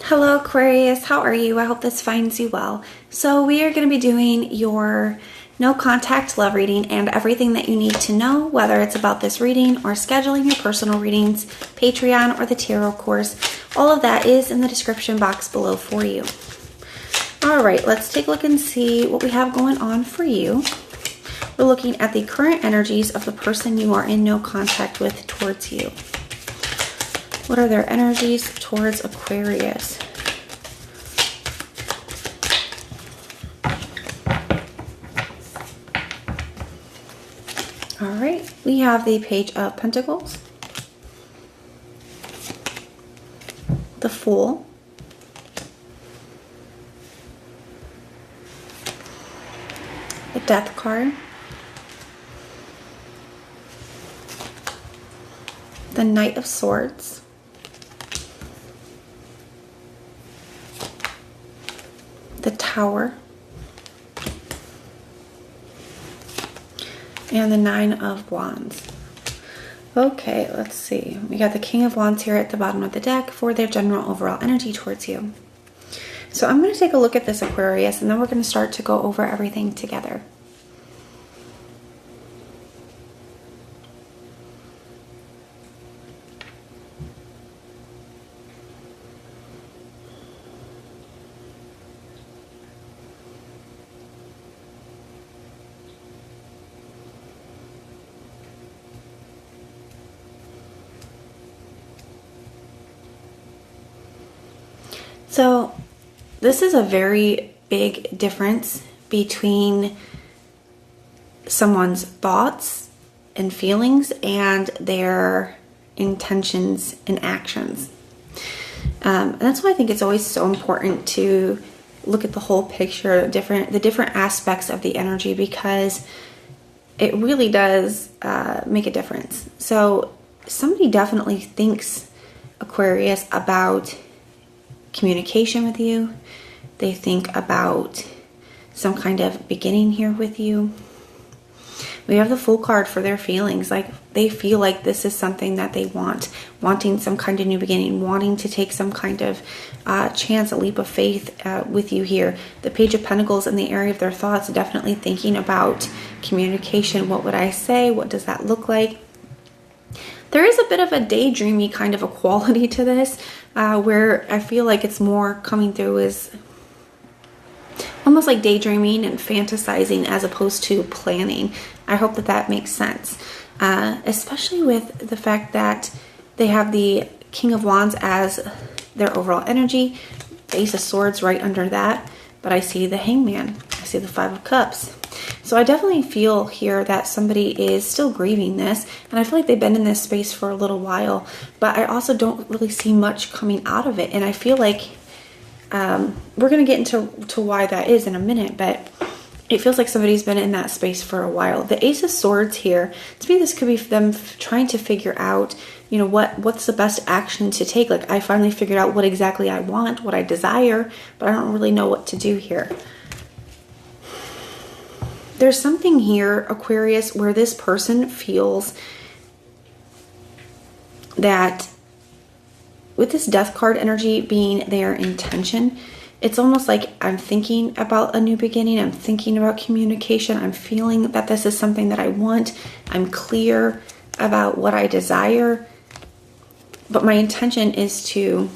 Hello Aquarius, how are you? I hope this finds you well. So we are going to be doing your no contact love reading and everything that you need to know, whether it's about this reading or scheduling your personal readings, Patreon, or the tarot course. All of that is in the description box below for you. All right, let's take a look and see what we have going on for you. We're looking at the current energies of the person you are in no contact with towards you. What are their energies towards Aquarius? All right, we have the Page of Pentacles, the Fool, the Death card, the Knight of Swords, the Tower, and the Nine of Wands. Okay, let's see. We got the King of Wands here at the bottom of the deck for their general overall energy towards you. So I'm going to take a look at this Aquarius, and then we're going to start to go over everything together. So this is a very big difference between someone's thoughts and feelings and their intentions and actions. And that's why I think it's always so important to look at the whole picture, the different aspects of the energy, because it really does make a difference. So somebody definitely thinks, Aquarius, about communication with you. They think about some kind of beginning here with you. We have the Fool card for their feelings. Like, they feel like this is something that they want, wanting some kind of new beginning, wanting to take some kind of chance, a leap of faith with you here. The Page of Pentacles in the area of their thoughts, definitely thinking about communication. What would I say? What does that look like? There is a bit of a daydreamy kind of a quality to this, where I feel like it's more coming through as almost like daydreaming and fantasizing as opposed to planning. I hope that that makes sense, especially with the fact that they have the King of Wands as their overall energy, the Ace of Swords right under that, but I see the Hangman, I see the Five of Cups. So I definitely feel here that somebody is still grieving this, and I feel like they've been in this space for a little while, but I also don't really see much coming out of it. And I feel like we're going to get into why that is in a minute, but it feels like somebody's been in that space for a while. The Ace of Swords here, to me, this could be them trying to figure out, you know, what's the best action to take. Like, I finally figured out what exactly I want, what I desire, but I don't really know what to do here. There's something here, Aquarius, where this person feels that with this Death card energy being their intention, it's almost like I'm thinking about a new beginning. I'm thinking about communication. I'm feeling that this is something that I want. I'm clear about what I desire. But my intention is to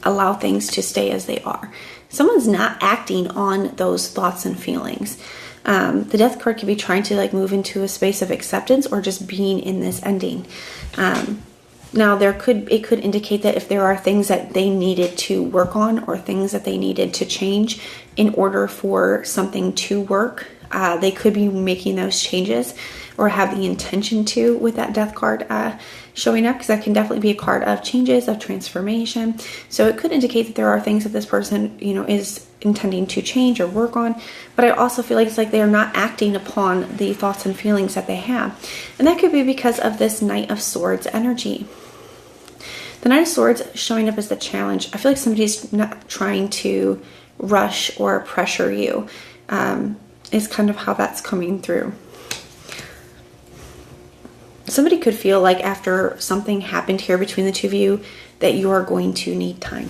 allow things to stay as they are. Someone's not acting on those thoughts and feelings. The Death card could be trying to like move into a space of acceptance or just being in this ending. Now it could indicate that if there are things that they needed to work on or things that they needed to change in order for something to work, they could be making those changes or have the intention to with that Death card showing up, because that can definitely be a card of changes, of transformation. So it could indicate that there are things that this person, you know, is intending to change or work on, but I also feel like it's like they're not acting upon the thoughts and feelings that they have. And that could be because of this Knight of Swords energy. The Knight of Swords showing up as the challenge. I feel like somebody's not trying to rush or pressure you, is kind of how that's coming through. Somebody could feel like after something happened here between the two of you, that you are going to need time.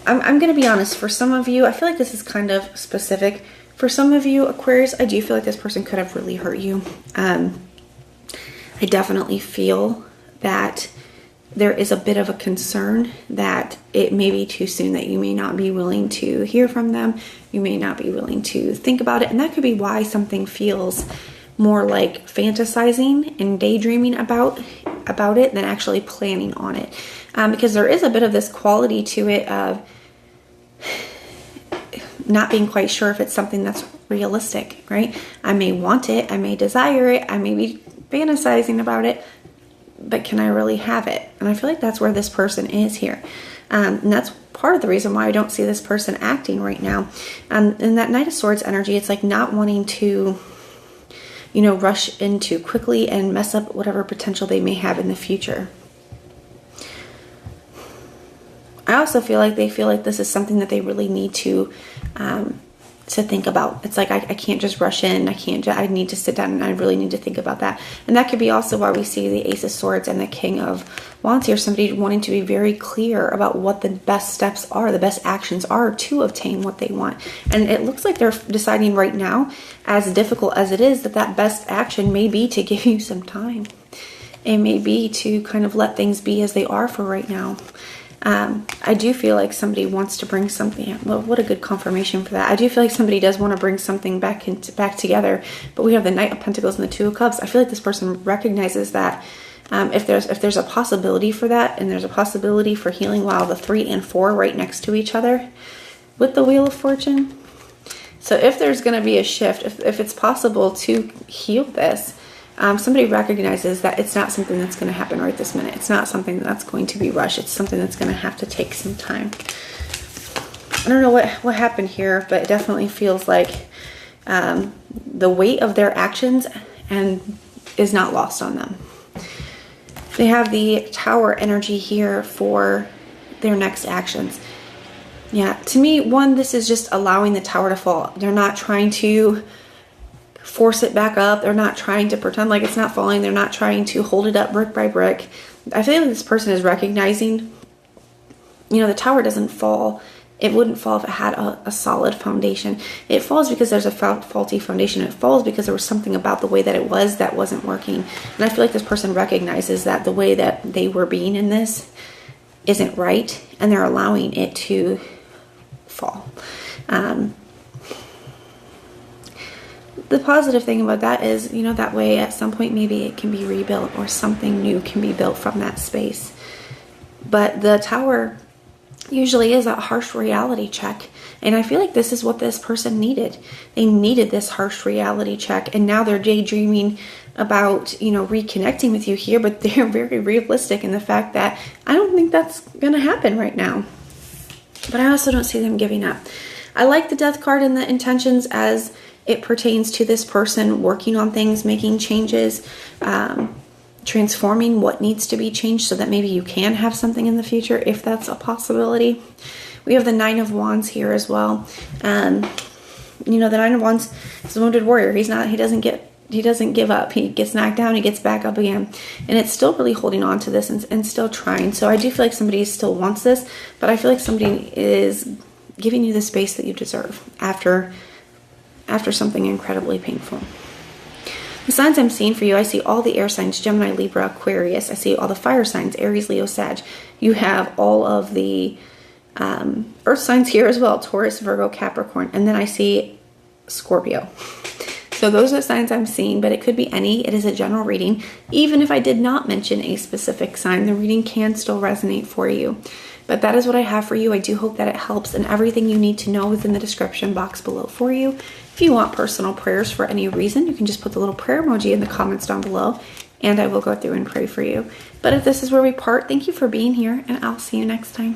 I'm going to be honest, for some of you, I feel like this is kind of specific. For some of you, Aquarius, I do feel like this person could have really hurt you. I definitely feel that there is a bit of a concern that it may be too soon, that you may not be willing to hear from them. You may not be willing to think about it. And that could be why something feels more like fantasizing and daydreaming about it than actually planning on it. Because there is a bit of this quality to it of not being quite sure if it's something that's realistic, right? I may want it, I may desire it, I may be fantasizing about it, but can I really have it? And I feel like that's where this person is here. And that's part of the reason why I don't see this person acting right now. In that Knight of Swords energy, it's like not wanting to, you know, rush in too quickly and mess up whatever potential they may have in the future. I also feel like they feel like this is something that they really need to think about. It's like, I can't just rush in. I need to sit down and I really need to think about that. And that could be also why we see the Ace of Swords and the King of Wands here. Somebody wanting to be very clear about what the best steps are, the best actions are to obtain what they want. And it looks like they're deciding right now, as difficult as it is, that best action may be to give you some time. It may be to kind of let things be as they are for right now. I do feel like somebody wants to bring something. Well, what a good confirmation for that. I do feel like somebody does want to bring something back together. But we have the Knight of Pentacles and the Two of Cups. I feel like this person recognizes that if there's a possibility for that, and there's a possibility for healing, while the 3 and 4 right next to each other with the Wheel of Fortune. So if there's going to be a shift, if it's possible to heal this, somebody recognizes that it's not something that's going to happen right this minute. It's not something that's going to be rushed. It's something that's going to have to take some time. I don't know what happened here, but it definitely feels like the weight of their actions and is not lost on them. They have the Tower energy here for their next actions. Yeah, to me, this is just allowing the tower to fall. They're not trying to force it back up. They're not trying to pretend like it's not falling. They're not trying to hold it up brick by brick. I feel like this person is recognizing, you know, the tower doesn't fall. It wouldn't fall if it had a solid foundation. It falls because there's a faulty foundation. It falls because there was something about the way that it was that wasn't working. And I feel like this person recognizes that the way that they were being in this isn't right, and they're allowing it to fall. The positive thing about that is, you know, that way at some point maybe it can be rebuilt or something new can be built from that space. But the tower usually is a harsh reality check. And I feel like this is what this person needed. They needed this harsh reality check. And now they're daydreaming about, you know, reconnecting with you here. But they're very realistic in the fact that I don't think that's going to happen right now. But I also don't see them giving up. I like the Death card and the intentions as it pertains to this person working on things, making changes, transforming what needs to be changed so that maybe you can have something in the future if that's a possibility. We have the Nine of Wands here as well. You know, the Nine of Wands is a wounded warrior. He doesn't give up. He gets knocked down, he gets back up again. And it's still really holding on to this and still trying. So I do feel like somebody still wants this, but I feel like somebody is giving you the space that you deserve after something incredibly painful. The signs I'm seeing for you, I see all the air signs, Gemini, Libra, Aquarius. I see all the fire signs, Aries, Leo, Sag. You have all of the earth signs here as well, Taurus, Virgo, Capricorn. And then I see Scorpio. So those are the signs I'm seeing, but it could be any. It is a general reading. Even if I did not mention a specific sign, the reading can still resonate for you. But that is what I have for you. I do hope that it helps, and everything you need to know is in the description box below for you. If you want personal prayers for any reason, you can just put the little prayer emoji in the comments down below, and I will go through and pray for you. But if this is where we part, thank you for being here, and I'll see you next time.